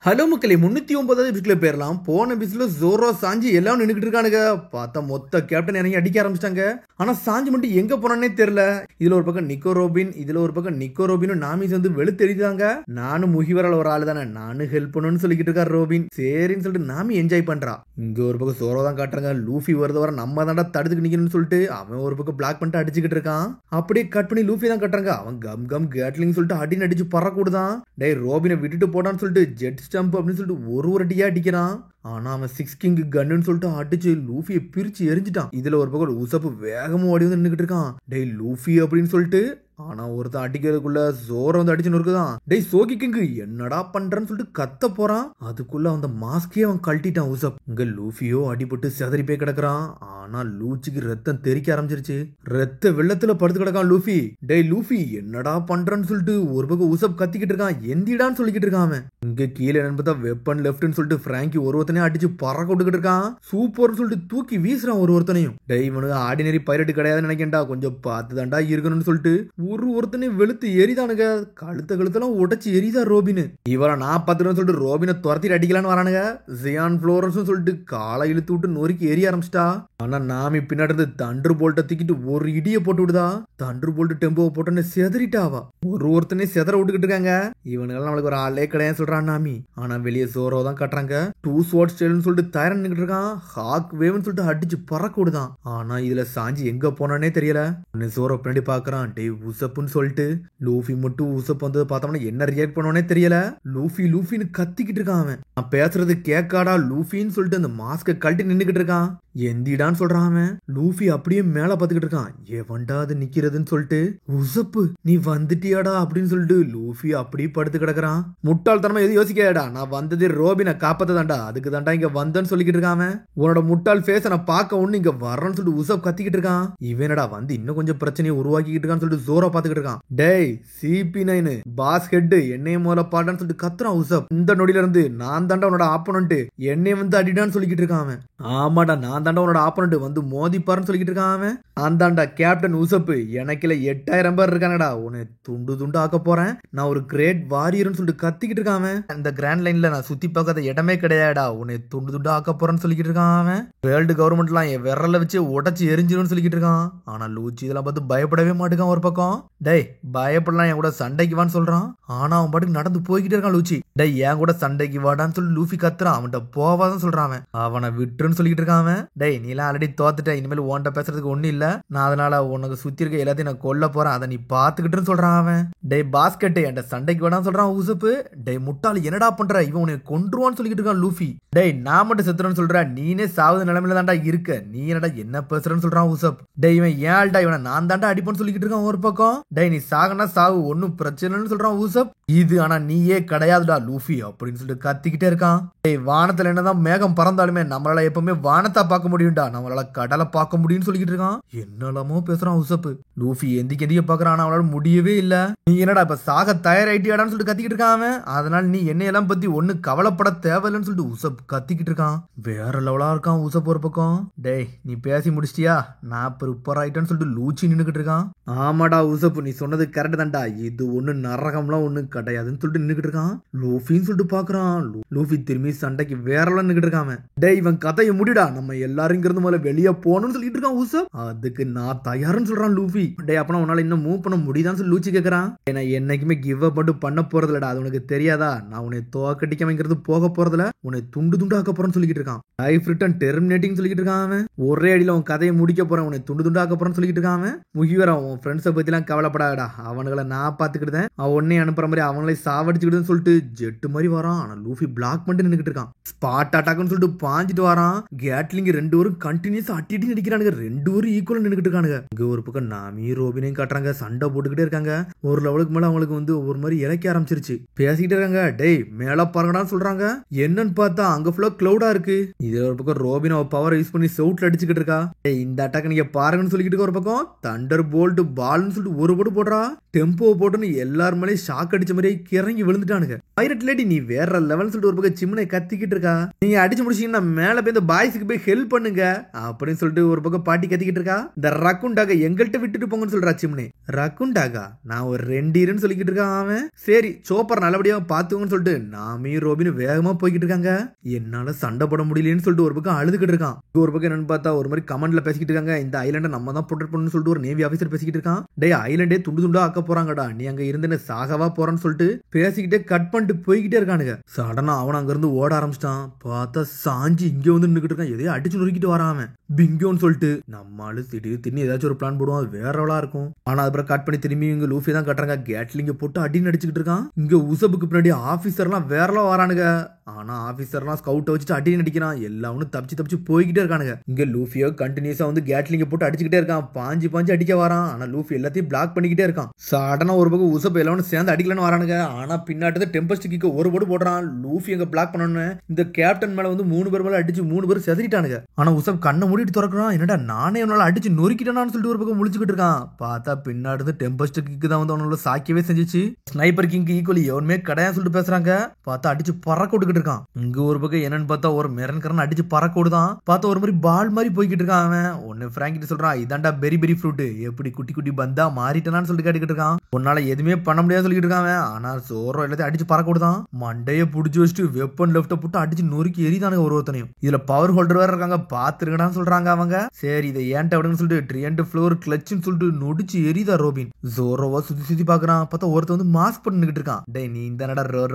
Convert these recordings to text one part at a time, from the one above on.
Hello மக்களே 309வது எபிசோட்ல போயிடலாம். போன எபிசோட்ல ஜோரோ சாஞ்சி எல்லாம் நின்னுக்கிட்டு இருக்கானுங்க. பார்த்தா மொத்த கேப்டன் இறங்கி அடிக்க ஆரம்பிச்சிட்டாங்க. ஆனா சாஞ்சி மட்டும் எங்க போனானே தெரியல. இதுல ஒரு பக்கம் நிக்கோ ரோபினும் நாமி வந்து வெளுத்தெறிதாங்க. நானும் முகிவரால் ஒரு ஆளு தானே, நானும் ஹெல்ப் பண்ணணும்னு சொல்லிக்கிட்டு இருக்காரு ரோபின். சரின்னு சொல்லிட்டு நாமி என்ஜாய் பண்றா. இங்க ஒரு பக்கம் ஜோரோ தான் காட்டுறாங்க. லூஃபி வருது வர நம்ம தாண்டா தடுத்துக்கு நிக்கணும்னு சொல்லிட்டு அவன் ஒரு பக்கம் பிளாக் பண்ணிட்டு அடிச்சுக்கிட்டு இருக்கான். அப்படியே கட் பண்ணி லூஃபி தான் கட்டுறாங்க. அவன் கம் கேட்லிங் சொல்லிட்டு அடின்னு அடிச்சு பறக்கூடுதான். டேய் ரோபினை விட்டுட்டு போடான்னு சொல்லிட்டு ஜெட் ஸ்டம்ப் அப்படின்னு சொல்லிட்டு ஒரு அடியா அடிக்கிறான். ஆனா அவன் 6 கிங் கன்னு சொல்லிட்டு அடிச்சு லூஃபியை பிரிச்சு எரிஞ்சிட்டான். இதுல ஒரு பக்கம் உசப்பு வேகமும் ஓடி வந்து நின்னுக்கிட்டு இருக்கான். டேய் லூஃபி அப்படின்னு சொல்லிட்டு ஆனா ஒருத்தன் அடிக்கிறதுக்குள்ள ஜோரை வந்து அடிச்சு நொறுக்குதான். டேய் சோகி கிங்கு என்னடா பண்றன்னு சொல்லிட்டு கத்த போறான். அதுக்குள்ள அந்த மாஸ்கே அவன் கழட்டிட்டான் உசப். இங்க லூஃபியோ அடிபட்டு செதறி போய் கிடக்குறான். ஆனா லூச்சிக்கு ரத்தம் தெறிக்க ஆரம்பிச்சிருச்சு. ரத்த வெள்ளத்துல படுத்து கிடக்கான் லூஃபி. டேய் லூஃபி என்னடா பண்றன்னு சொல்லிட்டு ஒரு பக்கம் உசப் கத்திக்கிட்டு இருக்கான். எந்திடான்னு சொல்லிக்கிட்டு இருக்கான் அவன். இங்க கீழே பார்த்தா வெப்பன் லெஃப்ட்னு சொல்லிட்டு பிராங்கி ஒருத்தனையும் அடிச்சு பறக்க விட்டுக்கிட்டு இருக்கான். சூப்பர்னு சொல்லிட்டு தூக்கி வீசுறான் ஒருத்தனையும். டேய் இவனுக்கு ஆர்டினரி பைரட் கிடையாதுன்னு நினைக்கேன்டா, கொஞ்சம் பார்த்து தாண்டா இருக்கணும்னு சொல்லிட்டு ஒருத்தனையும் வெளுத்து எரிதானுங்க. கழுத்தெல்லாம் உடைச்சு எரிதா ரோபின். இவரை நான் பார்த்துன்னு சொல்லிட்டு ரோபினை துரத்திட்டு அடிக்கலான்னு வரானுங்க. ஜியான் புளோரஸ் சொல்லிட்டு காலை இழுத்து விட்டு நொறுக்கி எரிய ஆரம்பிச்சிட்டா. ஆனா நாமி பின்னாடி இருந்து தண்டர் போல்ட்டை தூக்கிட்டு ஒரு இடிய போட்டு விடுதா. தண்டர் போல்ட் டெம்போவை போட்டோன்னு செதறிட்டாவா. ஒருத்தனே செதற விட்டுக்கிட்டு இருக்காங்க. இவனுங்கெல்லாம் நம்மளுக்கு ஒரு ஆளே கிடையாது சொல்றான் நாமி. ஆனா வெளியே ஜோரோ தான் கட்டுறாங்க. 2 ஸ்வாட் ஸ்டைல்னு சொல்லிட்டு தயாரா நின்னுட்டு இருக்கான். ஹாக் வேவ்னு சொல்லிட்டு அடிச்சு பறக்க விடுதான். ஆனா இதுல சாஞ்சி எங்க போனானே தெரியல. ஜோரோ பின்னாடி பாக்குறான். டே உசப்புன்னு சொல்லிட்டு லூஃபி மட்டும் உசப் வந்தது பார்த்தோம்னா என்ன ரியாக்ட் பண்ணுவானே தெரியல. லூஃபின்னு கத்திக்கிட்டு இருக்கான் அவன். நான் பேசுறது கேட்காடா லூஃபின்னு சொல்லிட்டு அந்த மாஸ்க கழட்டி நின்னுக்கிட்டு இருக்கான். எந்திடான்னு சொல்றான் அவன். லூஃபி அப்படியே மேல பாத்துக்கிட்டு இருக்கான். எவன்டா அது நிக்கிறதுன்னு சொல்லிட்டு உசப்பு நீ வந்துட்டியாடா அப்படின்னு சொல்லிட்டு லூஃபி அப்படியே படுத்து கிடக்குறான். முட்டாள்தனமா எது யோசிக்காடா, நான் வந்தது ரோபினை காப்பாத்ததாண்டா, அதுக்கு தாண்டா இங்க வந்தேன்னு சொல்லிக்கிட்டு இருக்கான் அவன். உன்னோட முட்டாள் ஃபேஸ நான் பார்க்க ஒண்ணு இங்க வரேன்னு சொல்லிட்டு உசப் கத்திக்கிட்டு இருக்கான். இவனடா வந்து இன்னும் கொஞ்சம் பிரச்சனையை உருவாக்கிட்டு இருக்கான்னு சொல்லிட்டு ஜோரா பாத்துக்கிட்டு இருக்கான். டேய் CP9 பாஸ் ஹெட் என்னைய முதல்ல பாடான்னு சொல்லிட்டு கத்துறான் உசப். இந்த நொடியில இருந்து நான் தாண்டா உன்னோட ஆப்போனன்ட், என்னைய வந்து அடிடான்னு சொல்லிக்கிட்டு இருக்கான் அவன். ஆமாடா நான் தாண்டா உன்னோட ஆப்போனன்ட், வந்து மோதிப்பாருன்னு சொல்லிக்கிட்டு இருக்கான் அவன். நான் தாண்டா கேப்டன் உசப்பு, எனக்குல 8000 பேர் இருக்கானடா, உன்னை துண்டு ஆக்க போறேன், நான் ஒரு கிரேட் வாரியர்னு சொல்லிட்டு கத்திக்கிட்டு இருக்கான் அவன். இந்த கிராண்ட் லைன்ல நான் சுத்தி பார்க்காத இடமே கிடையாடா, உன்னை துண்டு ஆக்க போறேன்னு சொல்லிக்கிட்டு இருக்கான் அவன். வேர்ல்டு கவர்மெண்ட்லாம் என் விரல வச்சு உடச்சு எரிஞ்சிரும்னு சொல்லிக்கிட்டு இருக்கான். ஆனா லூச்சி இதெல்லாம் பார்த்து பயப்படவே மாட்டேங்கான் ஒரு பக்கம். டேய் பயப்படலாம் என் கூட சண்டைக்கு வான்னு சொல்றான். ஆனா அவன் பாட்டுக்கு நடந்து போய்கிட்டே இருக்கான் லூச்சி. டேய் என் கூட சண்டைக்கு வாடான்னு சொல்லி லூஃபி கத்துறான். அவன்கிட்ட போவாதான் சொல்றான் அவன். அவனை விட்டுருன்னு சொல்லிக்கிட்டு இருக்கான் அவன். டேய் நீ எல்லாம் ஆல்ரெடி தோத்துட்ட, இனிமேல் உன்கிட்ட பேசுறதுக்கு ஒண்ணு இல்ல, நான் அதனால உனக்கு சுத்தி இருக்க எல்லாத்தையும் நான் கொல்ல போறேன், அதை நீ பாத்துக்கிட்டுன்னு சொல்றான் அவன். டேய் பாஸ்கெட் என்கிட்ட சண்டைக்கு வாடான்னு சொல்றான் உசப்பு. டேய் முட்டாள் என்னடா பண்ற, இவன் உன்னை கொன்றுவான்னு சொல்லிக்கிட்டு இருக்கான் லூஃபி. டேய் நான் மட்டும் செத்துறேன்னு சொல்ற, நீனே சாவுத நிலைமையில தாண்டா இருக்க, நீ என்னடா என்ன பேசுறன்னு சொல்றான் உசப். டேய் இவன் ஏன்டா இவனை நான் தாண்டா அடிப்பேன்னு சொல்லிக்கிட்டு இருக்கான் ஒரு பக்கம். டேய் நீ சாகனா சாவு, ஒன்னும் பிரச்சனைன்னு சொல்றான் உசப். இது ஆனா நீயே கிடையாதுடா லூஃபி அப்படின்னு சொல்லிட்டு கத்திக்கிட்டே இருக்கான். டேய் வானத்துல என்னதான் மேகம் பறந்தாலுமே நம்மளால எப்பவுமே வானத்தா பார்க்க முடியும்டா, நம்மளால கடலை பார்க்க முடியும்னு சொல்லிக்கிட்டு இருக்கான். என்னெல்லாமோ பேசுறான் உசப்பு. லூஃபி எந்திக்க பாக்குறான், அவனால முடியவே இல்ல. நீ என்னடா இப்ப சாக தயாராயிட்டியாடான்னு சொல்லிட்டு கத்திக்கிட்டு இருக்கான் அவன். அதனால நீ என்னையெல்லாம் பத்தி ஒண்ணு கவலைப்பட தேவையில்லைன்னு சொல்லிட்டு உசப் கத்திக்கிட்டு இருக்கான். வேற லெவலா இருக்கான் உசப் ஒரு பக்கம். டேய் நீ பேசி முடிச்சிட்டியா, நான் ப்ரிப்பேர் ஆயிட்டேன்னு சொல்லிட்டு லூச்சி நின்னுக்கிட்டு இருக்கான். ஆமாடா உசப் நீ சொன்னது கரெக்ட் தான்டா, இது ஒண்ணு நரகம்லாம் ஒண்ணு கிடையாதுன்னு சொல்லிட்டு நின்னுக்கிட்டு இருக்கான். லூஃபின்னு சொல்லிட்டு பாக்குறான். லூஃபி திரும்பி சண்டைக்கு வேற நின்னுக்கிட்டு இருக்கான். டேய் இவன் கதையை முடிடா, நம்ம எல்லாரும் இங்கிருந்து முதல்ல வெளியே போகணும்னு சொல்லிட்டு இருக்கான் உசப். அதுக்கு நான் தயாருன்னு சொல்றான் லூஃபி. டேய் அப்பனா உன்னால இன்னும் மூவ் பண்ண முடியுதான்னு சொல்லி லூச்சி கேக்குறான். ஏன்னா என்னைக்குமே கிவ் அப் மட்டும் பண்ண போறது இல்லடா, அது உனக்கு தெரியாதா, நான் உன்னை தோக்கடிக்காமங்கிறது போக போறதுல, உன்னை துண்டு ஆக்க போறேன்னு சொல்லிக்கிட்டு இருக்கான். லைஃப் ரிட்டர்ன் டெர்மினேட்டிங் சொல்லிக்கிட்டு இருக்கான் அவன். ஒரே அடியில உன் கதையை முடிக்க போறேன், உன்னை துண்டு ஆக்க போறேன்னு சொல்லிக்கிட்டு இருக்கான் அவன். முகிவரா உன் ஃப்ரெண்ட்ஸை பத்தி எல்லாம் கவலைப்படாதடா, அவனுங்களை நான் பாத்துக்கிட்டேன், அவன் உன்னை அனுப்புற மாதிரி அவங்களை சாவடிச்சுக்கிட்டுன்னு சொல்லிட்டு ஜெட்டு மாதிரி வரான். ஆனா லூஃபி பிளாக் பண்ணிட்டு நின்னுக்கிட்டு இருக்கான். ஸ்பாட் அட்டாக்னு சொல்லிட்டு பாஞ்சிட்டு வரான். கேட்லிங் 2 பேரும் கண்டினியூஸ் அட்டிட்டு நடிக்கிறானுங்க. 2 பேரும் ஈக்குவலா நின்னுக்கிட்டு இருக்கானுங்க. இங்க ஒரு பக்கம் நாமி ரோபினையும் காட்டுறாங்க, சண்டை போட்டுக்கிட்டே இருக்காங்க. ஒரு லெவலுக்கு மேல அவங்களுக்கு வந்து ஒரு மாதிரி இறக்க ஆரம்பிச்சிருச்சு. பேசிக்கிட்டே இருக்காங்க. டேய் மேல பாருங்கடான்னு சொல்றாங்க. என்னன்னு பார்த்தா அங்க ஃபுல்லா கிளவுடா இருக்கு. இது ஒரு பக்கம் ரோபின் அவ பவர் யூஸ் பண்ணி செவுட்ல அடிச்சுக்கிட்டு இருக்கா. டேய் இந்த அட்டாக் நீங்க பாருங்கன்னு சொல்லிக்கிட்டு ஒரு பக்கம் தண்டர் போல்ட் பால்னு சொல்லிட்டு ஒரு போட்டு போடுறா. டெம்போ போட்டுன்னு எல்லாரும் மேலேயும் ஷாக் அடிச்ச மாதிரியே கிறங்கி விழுந்துட்டானுங்க. பைரட் லேடி நீ வேற லெவல்னு சொல்லிட்டு ஒரு பக்கம் சிம்னை கத்திக்கிட்டு இருக்கா. நீங்க அடிச்சு முடிச்சீங்கன்னா மேல போய் இந்த பாய்ஸுக்கு போய் ஹெல்ப் பண்ணுங்க அப்படின்னு சொல்லிட்டு ஒரு பக்கம் பாட்டி கத்திக்கிட்டு இருக்கா. இந்த ரக்குண்டாக எங்கள்கிட்ட விட்டுட்டு போங்கன்னு சொல்றா சிம்னே. ரக்குண்டாகா நான் ஒரு 2 இருன்னு சொல்லிக்கிட்டு இருக்கான் அவன். சரி சோப்பர் நல்லபடியா பாத்துக்கோன்னு சொல்லிட்டு நாமியும் ரோபினும் வேகமா போய்கிட்டு இருக்காங்க. என்னால சண்டை போட முடியலன்னு சொல்லிட்டு ஒரு பக்கம் அழுதுகிட்டு இருக்கான். ஒரு பக்கம் என்னன்னு பார்த்தா ஒரு மாதிரி கமெண்ட்ல பேசிக்கிட்டு இருக்காங்க. இந்த ஐலாண்டை நம்ம தான் ப்ரொடெக்ட் பண்ணணும்னு சொல்லிட்டு ஒரு நேவி ஆபீசர் பேசிக்கிட்டு இருக்கான். டே ஐலாண்டே துண்டு துண்டா ஆக்க போறாங்கடா, நீ அங்க இருந்து சாகவா போறன்னு சொல்லிட்டு பேசிக்கிட்டே கட் பண்ணிட்டு போய்கிட்டே இருக்கானுங்க. சடனா அவன் அங்க இருந்து ஓட ஆரம்பிச்சிட்டான். பார்த்தா சாஞ்சி இங்க வந்து நின்னுக்கிட்டு இருக்கான். எதையோ அடிச்சு நொறுக்கிட்டு வரான் பிங்கோன்னு சொல்லிட்டு. நம்மளால திடீர்னு ஏதாச்சும் ஒரு பிளான் போடுவோம், அது வேறவளா இருக்கும். ஆனா அதுக்கப்புறம் கட் பண்ணி திரும்பி இங்க லூஃபி தான் கட்டுறாங்க. கேட்லிங்க போட்டு அடின்னு அடிச்சுக்கிட்டு இருக்கான். இங்க உசபுக்கு பின்னாடி ஆபீசர்லாம் வேறலாம் வரானுங்க. ஆனா ஆபீசர்லாம் ஸ்கவுட்டை வச்சுட்டு அடி நடிக்கிறான். எல்லாரும் தப்பிச்சு போய்கிட்டே இருக்கானுங்க. இங்க லூஃபியோ கண்டினியூஸா வந்து கேட்லிங்க போட்டு அடிச்சுக்கிட்டே இருக்கான். பாஞ்சு அடிக்க வரான். ஆனா லூஃபி எல்லாத்தையும் பிளாக் பண்ணிக்கிட்டே இருக்கான். சடனா ஒரு பக்கம் உசப் எல்லாரும் சேர்ந்து அடிக்கலன்னு வரானுங்க. ஆனா பின்னாடி டெம்பஸ்ட் கிக்க ஒரு போடு போடுறான். லூஃபி எங்க பிளாக் பண்ணணும்னு இந்த கேப்டன் மேல வந்து 3 பேர் மேல அடிச்சு 3 பேர் செதறிட்டானுங்க. ஆனா உசப் கண்ணை மூடிட்டு திறக்கிறான். என்னடா நானே அவனால அடிச்சு நொறுக்கிட்டானு சொல்லிட்டு ஒரு பக்கம் முழிச்சுக்கிட்டு இருக்கான். பார்த்தா பின்னாடி டெம்பஸ்ட் கிக்கு தான் வந்து அவனோட சாக்கியவே செஞ்சிச்சு. ஸ்னைப்பர் கிங் ஈக்குவலி எவனுமே கிடையாது சொல்லிட்டு பேசுறாங்க. பார்த்தா அடிச்சு பறக்க விட்டுக்கிட்டு இருக்கான். இங்க ஒரு பக்கம் என்னன்னு பார்த்தா ஒரு மெரன்கரன் அடிச்சு பறக்க விடுதான். பார்த்தா ஒரு மாதிரி பால் மாதிரி போய்கிட்டு இருக்கான் அவன். ஒன்னு பிராங்கிட்ட சொல்றான், இதாண்டா பெரி பெரி ஃப்ரூட், எப்படி குட்டி குட்டி பந்தா மாறிட்டானு சொல்லிட்டு கேட்டுக்கிட்டு இருக்கான். உன்னால எதுவுமே பண்ண முடியாது சொல்லிட்டு இருக்கான். ஆனா சோரோ எல்லாத்தையும் அடிச்சு பறக்க விடுதான். மண்டைய புடிச்சு வச்சுட்டு வெப்பன் லெஃப்ட போட்டு அடிச்சு நொறுக்கி எரிதானுங்க ஒருத்தனையும். இதுல பவர் ஹோல்டர் வேற இருக்காங்க, பாத்துருக்கடான்னு சொல்றாங்க அவங்க. சரி இதை ஏன்ட்ட விடுன்னு சொல்லிட்டு ட்ரியன்ட் ஃப்ளோர் கிளச்சுன்னு சொல்லிட்டு நொடிச்சு எரிதா ரோபின். ஜோரோவா சுத்தி பாக்குறான். பார்த்தா ஒருத்த வந்து மாஸ்க் பண்ணிக்கிட்டு இருக்கான். டே நீ இந்த நடா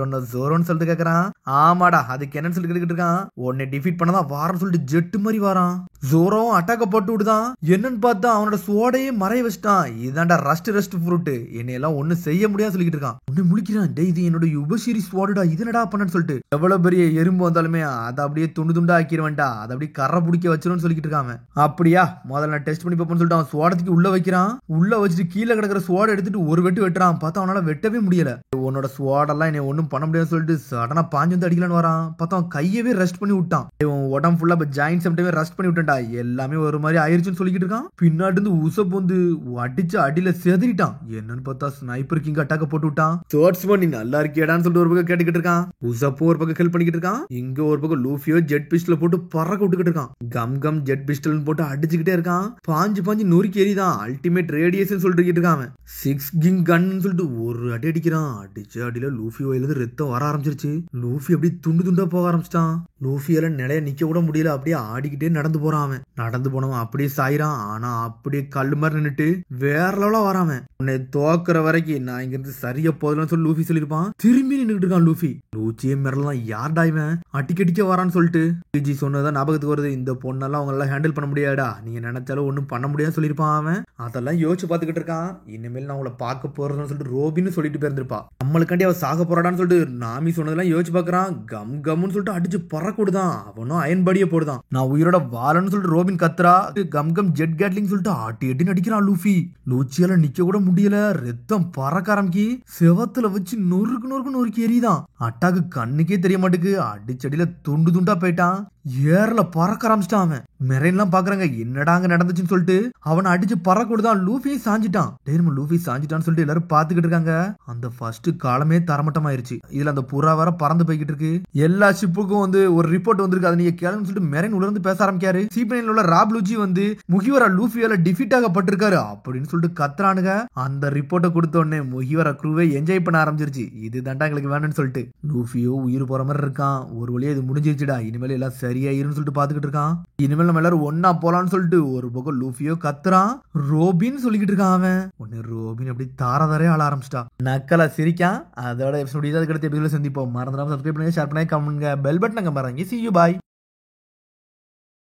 ஜோரோன்னு சொல்லிட்டு கேக்குறான். ஆமாடா அதுக்கு என்னன்னு சொல்லி கேட்டுக்கிட்டு இருக்கான். உன்னை டிஃபீட் பண்ணதான் வாரன்னு சொல்லிட்டு ஜெட்டு மாதிரி வாரான். ஜோரோ அட்டாக்க போட்டு விடுதான். என்னன்னு பார்த்தா அவனோட சோடையே மறைய வச்சுட்டான். இதாண்டா ரஸ்ட் ஃப்ரூட், என்னையெல்லாம் ஒண்ணு செய்ய முடியாது சொல்லிட்டு இருக்கான். உன்னை முழிக்கிறான். டே இது என்னோட உபசீரி ஸ்வாடா, இது என்னடா பண்ணன்னு சொல்லிட்டு. எவ்வளவு பெரிய எறும்பு வந்தாலுமே அதை அப்படியே துண்டு துண்டா ஆக்கிடுவேன்டா, அதை அப்படியே கரை பிடிக்க வச்சிருன்னு சொல்லிட்டு இருக்கான். அப்படியா முதல்ல நான் டெஸ்ட் பண்ணி பார்ப்போம்னு சொல்லிட்டு அவன் ஸ்வாடத்துக்கு உள்ள வைக்கிறான். உள்ள வச்சுட்டு கீழே கிடக்கிற ஸ்வாட எடுத்துட்டு ஒரு வெட்டுறான். பார்த்தா அவனால வெட்டவே முடியல. உன்னோட ஸ்வாடெல்லாம் என்னை ஒன்னும் பண்ண முடியாதுன்னு சொல்லிட்டு சடனா பாஞ்சு வந்து அடிக்கலான்னு வரான். பார்த்தா அவன் கையவே ரெஸ்ட் பண்ணி விட்டான். உடம்பு ஃபுல்லா ஜாயின்ஸ் ரெஸ்ட் பண்ணி விட்டான்டா. எல்லாமே ஒரு மாதிரி ஆயிருச்சுன்னு சொல்லிக்கிட்டு இருக்கான். பின்னாடி இருந்து உசப் வந்து அடிச்சு அடியில செதறிட்டான். என்னன்னு பார்த்தா ஸ்னைப்பர் கிங் அட்டாக்க போட்டு விட்டான். ஸ்வொர்ட்ஸ்மேன் நீ நல்லா இருக்கியாடான்னு சொல்லிட்டு ஒரு பக்கம் கேட்டுக்கிட்டு இருக்கான். உசப்பும் ஒரு பக்கம் ஹெல்ப் பண்ணிக்கிட்டு இருக்கான். இங்க ஒரு பக்கம் லூஃபியோ ஜெட் பிஸ்டல் போட்டு பறக்க விட்டுக்கிட்டு இருக்கான். கம் ஜெட் பிஸ்டல் போட்டு அடிச்சுக்கிட்டே இருக்கான். பாஞ்சு நொறுக்கி எரிதான். அல்டிமேட் ரேடியேஷன் சொல்லிட்டு இருக்கான். 6 கிங் கன் சொல்லிட்டு ஒரு அடி அடிக்கிறான். அடிச்ச அடியில லூஃபி வயல ரத்தம் வர ஆரம்பிச்சிருச்சு. லூஃபி அப்படியே துண்டு துண்டா போக ஆரம்பிச்சிட்டான். லூஃபியால நிலைய நிக்க கூட முடியல. அப்படியே ஆடிக்கிட்டே நடந்து போறான். நடந்து போனவன் அப்படியே சாயிரான். ஆனா அப்படியே கல்லு மாதிரி நின்னுட்டு வேற லெவலா வராம. உன்னை தோக்குற வரைக்கும் நான் இங்க இருந்து சரியா போதலன்னு சொல்லி லூஃபி சொல்லிருப்பான். திரும்பி நின்னுட்டு இருக்கான் லூஃபி. லூச்சியே மிரலாம், யார்டா இவன் அடிக்கடிக்க வரான்னு சொல்லிட்டு. ஜி சொன்னதான் ஞாபகத்துக்கு வருது, இந்த பொண்ணெல்லாம் அவங்க எல்லாம் ஹேண்டில் பண்ண முடியாடா, நீங்க நினைச்சாலும் ஒண்ணும் பண்ண முடியாதுன்னு சொல்லிருப்பான் அவன். அதெல்லாம் யோசிச்சு பாத்துக்கிட்டு இருக்கான். இனிமேல் நான் உங்களை பார்க்க போறதுன்னு சொல்லிட்டு ரோபின்னு சொல்லிட்டு போயிருந்திருப்பா. நம்மளுக்காண்டி அவ சாக போறாடான்னு சொல்லிட்டு நாமி சொன்னதெல்லாம் யோசிச்சு பாக்குறான். கம்னு சொல்லிட்டு அடிச்சு பறக்க விடுதான். அவனும் அயன் பாடியே போடுதான். நான் உயிரோட வாழன்னு சொல்லிட்டு ரோபின் கத்துறா. கம் ஜெட் கேட்லிங் சொல்லிட்டு ஆட்டி நடிக்கிறான் லூஃபி. லூச்சியால நிக்க கூட முடியல. ரத்தம் பறக்க ஆரம்பிக்கி செவத்துல வச்சு நொறுக்கு எரிதான். அட்டாக்கு கண்ணுக்கே தெரிய மாட்டுக்கு. அடிச்சடியில துண்டு துண்டா போயிட்டான். ஏர்ல பறக்க ஆரம்பிச்சிட்டான் அவன். மெரைன்லாம் பாக்குறாங்க என்னடா அங்க நடந்துச்சுன்னு சொல்லிட்டு. அவனை அடிச்சு பறக்க விடுதான். லூஃபியும் சாஞ்சிட்டான். லூஃபி சாஞ்சிட்டான்னு சொல்லிட்டு எல்லாரும் பாத்துக்கிட்டு இருக்காங்க. அந்த ஃபர்ஸ்ட் காலமே தரமட்டமாயிருச்சு. இதுல அந்த புறா வர பறந்து போய்கிட்டு இருக்கு. எல்லா ஷிப்புக்கும் வந்து ஒரு ரிப்போர்ட் வந்திருக்கு, அதை நீங்க கேளுன்னு சொல்லிட்டு மெரைன் உள்ள இருந்து பேச ஆரம்பிக்காரு. சீப்ளைன்ல உள்ள ராப் லூச்சி வந்து முகிவரா லூஃபியால டிஃபீட் ஆகப்பட்டிருக்காரு அப்படின்னு சொல்லிட்டு கத்துறானுங்க. அந்த ரிப்போர்ட்டை கொடுத்த உடனே முகிவரா க்ரூவே என்ஜாய் பண்ண ஆரம்பிச்சிருச்சு. இது தாண்டா எங்களுக்கு வேணும்னு சொல்லிட்டு. லூஃபியோ உயிர் போற மாதிரி இருக்கான். ஒரு வழியா இது முடிஞ்சிருச்சுடா, இனிமேல் எல்லாம் சரியாயிருன்னு சொல்லிட்டு பாத்துக்கிட்டு இருக்கான். இனிமேல் நம்ம எல்லாரும் ஒன்னா போலான்னு சொல்லிட்டு ஒரு பக்கம் லூஃபியோ கத்துறான். ரோபின் சொல்லிக்கிட்டு இருக்கான் அவன். உடனே ரோபின் அப்படி தாரதாரே ஆள ஆரம்பிச்சிட்டா. நக்கலா சிரிக்கான். அதோட எபிசோட் இதுக்கு அடுத்த எபிசோட்ல சந்திப்போம். மறந்துடாம சப்ஸ்கிரைப் பண்ணுங்க, ஷேர் பண்ணுங்க, கமெண்ட் பண்ணுங்க, பெல் பட்டன் பாருங்க. See you, bye.